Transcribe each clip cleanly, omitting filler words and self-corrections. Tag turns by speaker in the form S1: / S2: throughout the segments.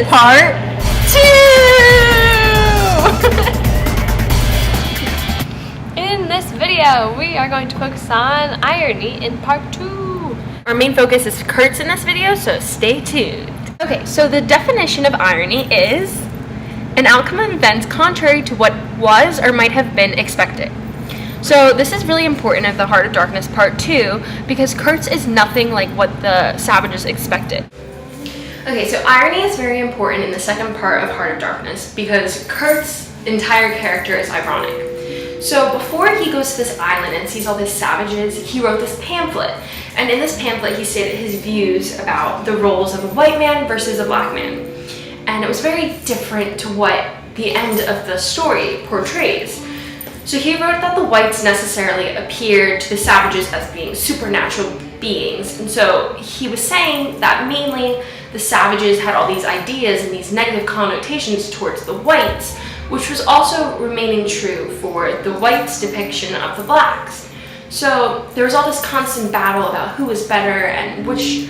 S1: part 2!
S2: In this video, we are going to focus on irony in part 2.
S1: Our main focus is Kurt's in this video, so stay tuned. Okay, so the definition of irony is an outcome of events contrary to what was or might have been expected. So this is really important at the Heart of Darkness Part 2 because Kurt's is nothing like what the savages expected. Okay, so irony is very important in the second part of Heart of Darkness because Kurt's entire character is ironic. So before he goes to this island and sees all these savages, he wrote this pamphlet. And in this pamphlet, he stated his views about the roles of a white man versus a black man. And it was very different to what the end of the story portrays. So he wrote that the whites necessarily appeared to the savages as being supernatural beings. And so he was saying that mainly the savages had all these ideas and these negative connotations towards the whites, which was also remaining true for the whites' depiction of the blacks. So there was all this constant battle about who was better and which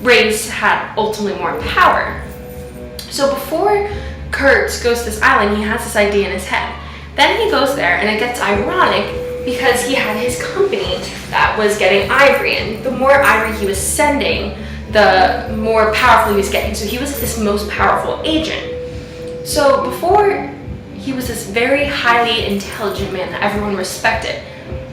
S1: race had ultimately more power. So before Kurt goes to this island, he has this idea in his head. Then he goes there, and it gets ironic because he had his company that was getting ivory, and the more ivory he was sending, the more powerful he was getting. So he was this most powerful agent. So before, he was this very highly intelligent man that everyone respected,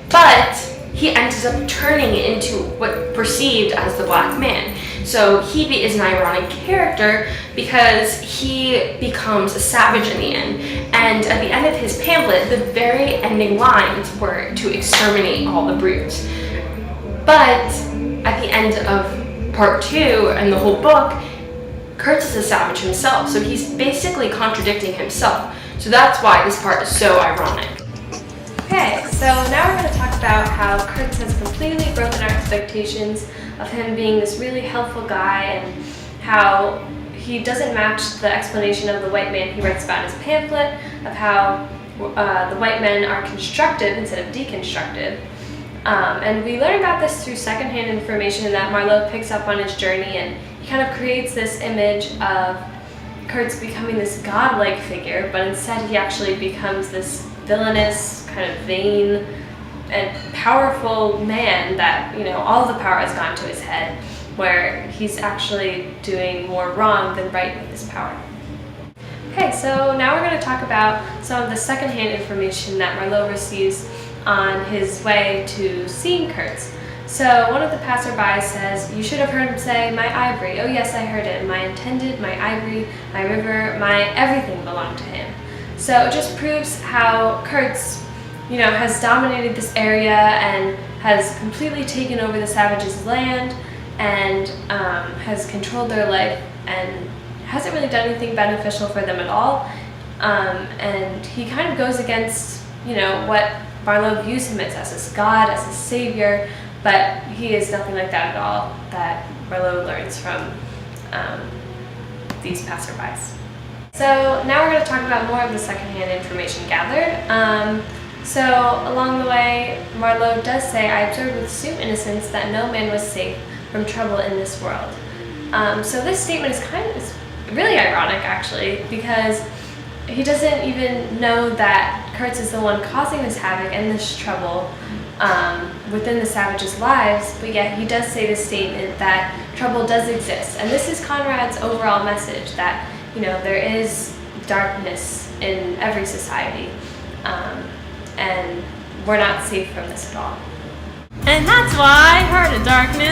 S1: but he ends up turning into what perceived as the black man. So he is an ironic character because he becomes a savage in the end. And at the end of his pamphlet, the very ending lines were to exterminate all the brutes. But at the end of part 2 and the whole book, Kurt is a savage himself. So he's basically contradicting himself. So that's why this part is so ironic.
S2: Okay, so now we're going to talk about how Kurt has completely broken our expectations of him being this really helpful guy and how he doesn't match the explanation of the white man he writes about in his pamphlet of how the white men are constructive instead of deconstructive. And we learn about this through secondhand information that Marlowe picks up on his journey, and he kind of creates this image of Kurt's becoming this godlike figure, but instead he actually becomes this villainous, kind of vain and powerful man that, you know, all the power has gone to his head, where he's actually doing more wrong than right with his power. Okay, so now we're going to talk about some of the secondhand information that Marlowe receives on his way to seeing Kurtz. So one of the passerbys says, "You should have heard him say, 'My ivory.' Oh yes, I heard it. My intended, my ivory, my river, my everything belonged to him." So it just proves how Kurtz, you know, has dominated this area and has completely taken over the savages' land and has controlled their life and hasn't really done anything beneficial for them at all. And he kind of goes against, you know, what Marlowe views him as this god, as a savior, but he is nothing like that at all that Marlowe learns from these passerbys. So now we're going to talk about more of the secondhand information gathered. So along the way, Marlowe does say, "I observed with assumed innocence that no man was safe from trouble in this world." So this statement is really ironic, actually, because he doesn't even know that Kurtz is the one causing this havoc and this trouble within the savages' lives, but yet he does say this statement that trouble does exist. And this is Conrad's overall message, that, you know, there is darkness in every society, and we're not safe from this at all.
S1: And that's why Heart of Darkness